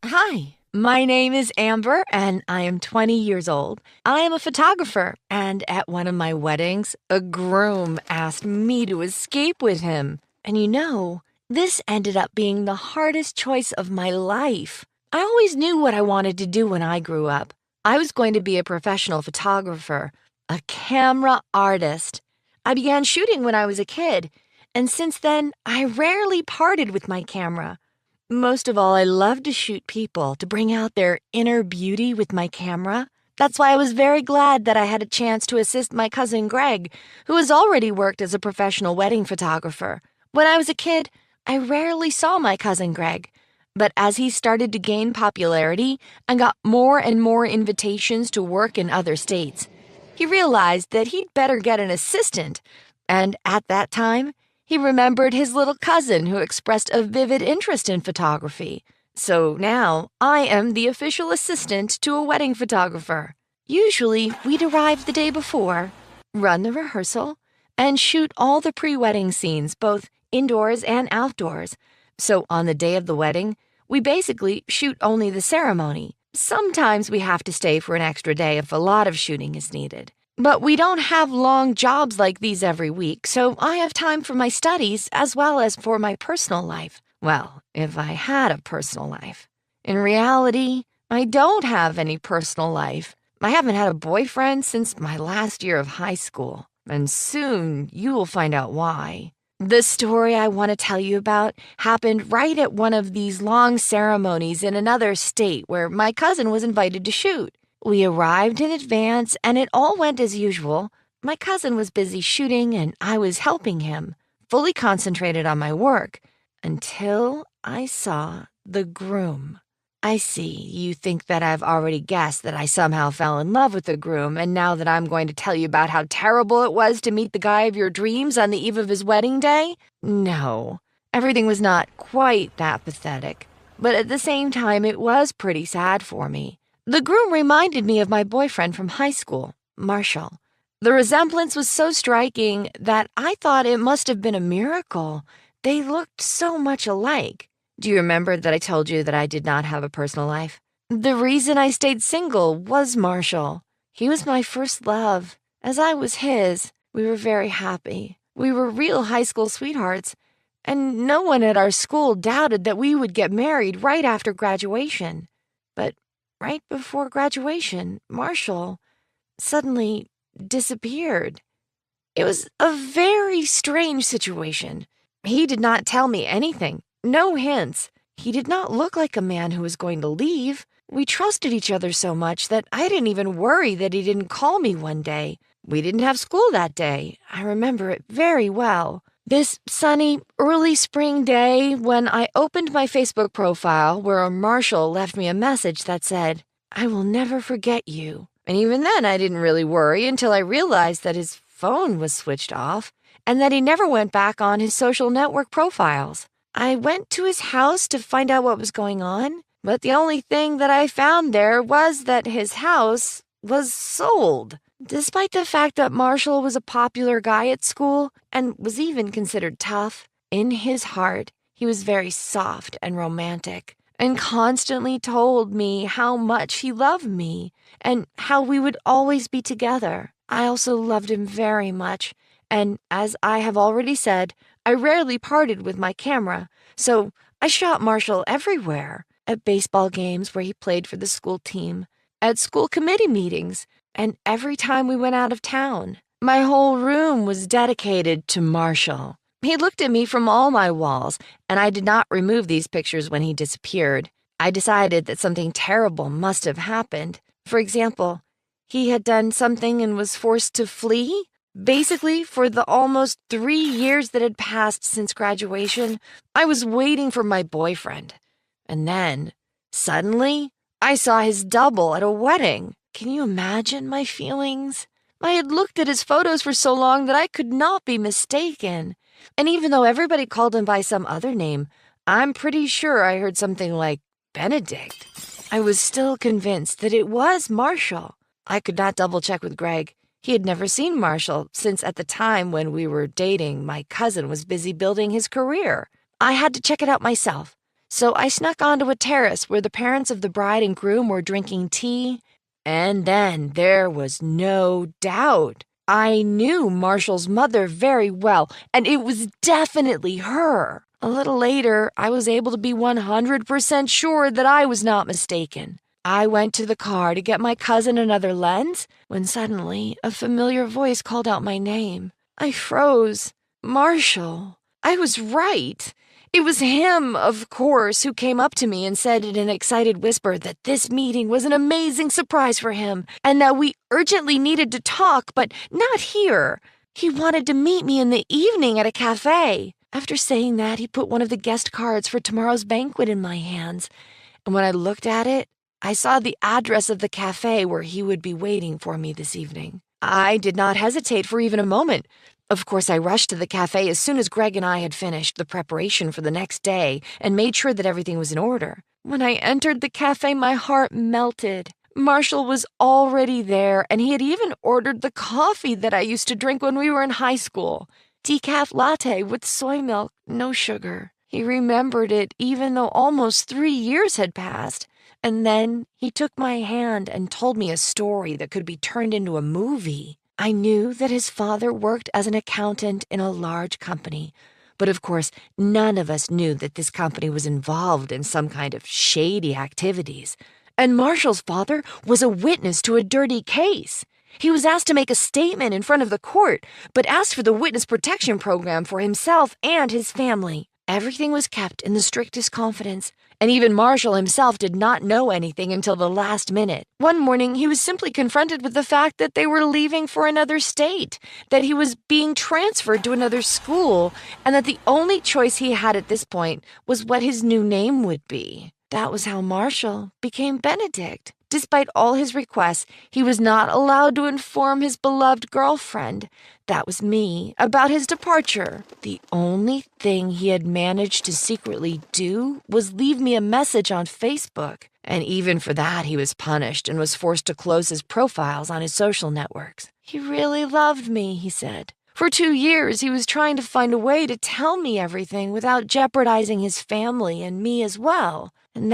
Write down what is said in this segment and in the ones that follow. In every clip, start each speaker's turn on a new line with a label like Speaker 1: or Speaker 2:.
Speaker 1: Hi, my name is Amber and I am 20 years old. I am a photographer, and at one of my weddings, a groom asked me to escape with him. And this ended up being the hardest choice of my life. I always knew what I wanted to do when I grew up. I was going to be a professional photographer, a camera artist. I began shooting when I was a kid, and since then, I rarely parted with my camera. Most of all, I love to shoot people, to bring out their inner beauty with my camera. That's why I was very glad that I had a chance to assist my cousin Greg, who has already worked as a professional wedding photographer. When I was a kid, I rarely saw my cousin Greg. But as he started to gain popularity and got more and more invitations to work in other states, he realized that he'd better get an assistant. And at that time, he remembered his little cousin who expressed a vivid interest in photography. So now I am the official assistant to a wedding photographer. Usually, we'd arrive the day before, run the rehearsal, and shoot all the pre-wedding scenes, both indoors and outdoors. So on the day of the wedding, we basically shoot only the ceremony. Sometimes we have to stay for an extra day if a lot of shooting is needed. But we don't have long jobs like these every week, so I have time for my studies as well as for my personal life. Well, if I had a personal life. In reality, I don't have any personal life. I haven't had a boyfriend since my last year of high school, and soon you will find out why. The story I want to tell you about happened right at one of these long ceremonies in another state where my cousin was invited to shoot. We arrived in advance, and it all went as usual. My cousin was busy shooting, and I was helping him, fully concentrated on my work, until I saw the groom. I see you think that I've already guessed that I somehow fell in love with the groom, and now that I'm going to tell you about how terrible it was to meet the guy of your dreams on the eve of his wedding day? No, everything was not quite that pathetic, but at the same time, it was pretty sad for me. The groom reminded me of my boyfriend from high school, Marshall. The resemblance was so striking that I thought it must have been a miracle. They looked so much alike. Do you remember that I told you that I did not have a personal life? The reason I stayed single was Marshall. He was my first love, as I was his. We were very happy. We were real high school sweethearts, and no one at our school doubted that we would get married right after graduation. But right before graduation, Marshall suddenly disappeared. It was a very strange situation. He did not tell me anything, no hints. He did not look like a man who was going to leave. We trusted each other so much that I didn't even worry that he didn't call me one day. We didn't have school that day. I remember it very well. This sunny, early spring day when I opened my Facebook profile where Marshall left me a message that said, "I will never forget you." And even then I didn't really worry until I realized that his phone was switched off and that he never went back on his social network profiles. I went to his house to find out what was going on, but the only thing that I found there was that his house was sold. Despite the fact that Marshall was a popular guy at school and was even considered tough, in his heart, he was very soft and romantic and constantly told me how much he loved me and how we would always be together. I also loved him very much, and as I have already said, I rarely parted with my camera, so I shot Marshall everywhere, at baseball games where he played for the school team, at school committee meetings, and every time we went out of town. My whole room was dedicated to Marshall. He looked at me from all my walls, and I did not remove these pictures when he disappeared. I decided that something terrible must have happened. For example, he had done something and was forced to flee. Basically, for the almost 3 years that had passed since graduation, I was waiting for my boyfriend. And then, suddenly, I saw his double at a wedding. Can you imagine my feelings? I had looked at his photos for so long that I could not be mistaken. And even though everybody called him by some other name, I'm pretty sure I heard something like Benedict. I was still convinced that it was Marshall. I could not double-check with Greg. He had never seen Marshall since at the time when we were dating, my cousin was busy building his career. I had to check it out myself. So I snuck onto a terrace where the parents of the bride and groom were drinking tea. And then there was no doubt. I knew Marshall's mother very well, and it was definitely her. A little later, I was able to be 100% sure that I was not mistaken. I went to the car to get my cousin another lens when suddenly a familiar voice called out my name. I froze. Marshall. I was right. It was him, of course, who came up to me and said in an excited whisper that this meeting was an amazing surprise for him and that we urgently needed to talk, but not here. He wanted to meet me in the evening at a cafe. After saying that, he put one of the guest cards for tomorrow's banquet in my hands, and when I looked at it, I saw the address of the cafe where he would be waiting for me this evening. I did not hesitate for even a moment. Of course, I rushed to the cafe as soon as Greg and I had finished the preparation for the next day and made sure that everything was in order. When I entered the cafe, my heart melted. Marshall was already there, and he had even ordered the coffee that I used to drink when we were in high school. Decaf latte with soy milk, no sugar. He remembered it even though almost 3 years had passed. And then he took my hand and told me a story that could be turned into a movie. I knew that his father worked as an accountant in a large company, but of course, none of us knew that this company was involved in some kind of shady activities. And Marshall's father was a witness to a dirty case. He was asked to make a statement in front of the court, but asked for the witness protection program for himself and his family. Everything was kept in the strictest confidence, and even Marshall himself did not know anything until the last minute. One morning, he was simply confronted with the fact that they were leaving for another state, that he was being transferred to another school, and that the only choice he had at this point was what his new name would be. That was how Marshall became Benedict. Despite all his requests, he was not allowed to inform his beloved girlfriend, that was me, about his departure. The only thing he had managed to secretly do was leave me a message on Facebook, and even for that he was punished and was forced to close his profiles on his social networks. He really loved me, he said. For 2 years, he was trying to find a way to tell me everything without jeopardizing his family and me as well. And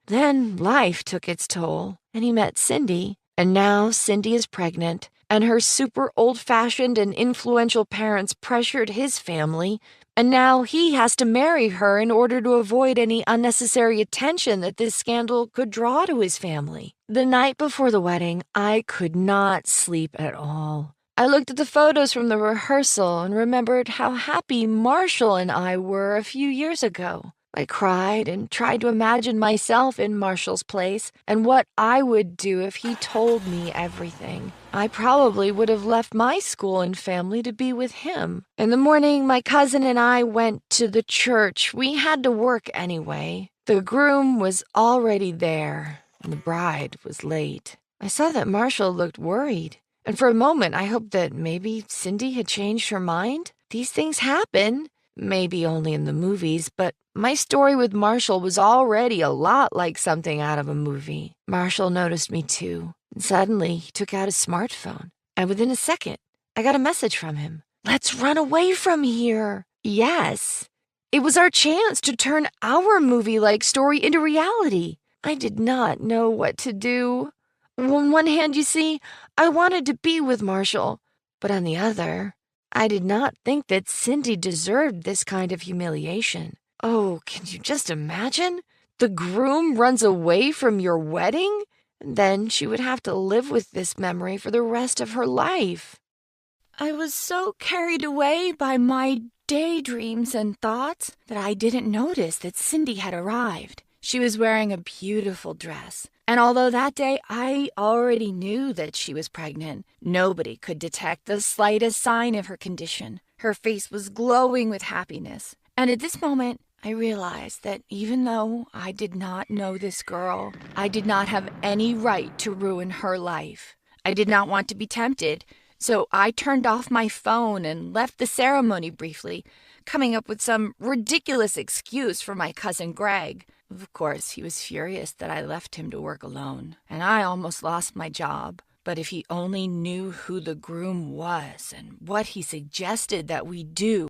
Speaker 1: then life took its toll, and he met Cindy. And now Cindy is pregnant, and her super old-fashioned and influential parents pressured his family, and now he has to marry her in order to avoid any unnecessary attention that this scandal could draw to his family. The night before the wedding, I could not sleep at all. I looked at the photos from the rehearsal and remembered how happy Marshall and I were a few years ago. I cried and tried to imagine myself in Marshall's place and what I would do if he told me everything. I probably would have left my school and family to be with him. In the morning, my cousin and I went to the church. We had to work anyway. The groom was already there, and the bride was late. I saw that Marshall looked worried, and for a moment I hoped that maybe Cindy had changed her mind. These things happen. Maybe only in the movies, but my story with Marshall was already a lot like something out of a movie. Marshall noticed me too, and suddenly he took out his smartphone, and within a second, I got a message from him. Let's run away from here. Yes, it was our chance to turn our movie-like story into reality. I did not know what to do. On one hand, you see, I wanted to be with Marshall, but on the other, I did not think that Cindy deserved this kind of humiliation. Oh, can you just imagine? The groom runs away from your wedding? And then she would have to live with this memory for the rest of her life. I was so carried away by my daydreams and thoughts that I didn't notice that Cindy had arrived. She was wearing a beautiful dress, and although that day I already knew that she was pregnant, nobody could detect the slightest sign of her condition. Her face was glowing with happiness, and at this moment, I realized that even though I did not know this girl, I did not have any right to ruin her life. I did not want to be tempted, so I turned off my phone and left the ceremony briefly, coming up with some ridiculous excuse for my cousin Greg. Of course, he was furious that I left him to work alone, and I almost lost my job. But if he only knew who the groom was and what he suggested that we do.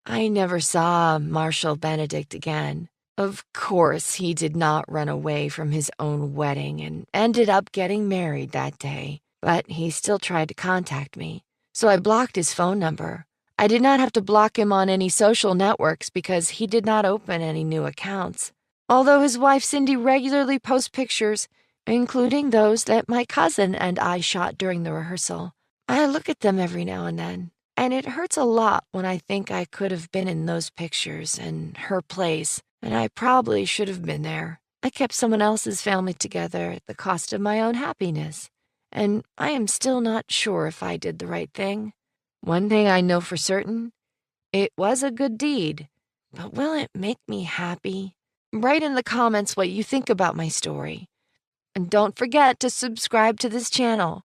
Speaker 1: I never saw Marshall Benedict again. Of course, he did not run away from his own wedding and ended up getting married that day, but he still tried to contact me, so I blocked his phone number. I did not have to block him on any social networks because he did not open any new accounts. Although his wife Cindy regularly posts pictures, including those that my cousin and I shot during the rehearsal, I look at them every now and then, and it hurts a lot when I think I could have been in those pictures in her place, and I probably should have been there. I kept someone else's family together at the cost of my own happiness, and I am still not sure if I did the right thing. One thing I know for certain, it was a good deed, but will it make me happy? Write in the comments what you think about my story. And don't forget to subscribe to this channel.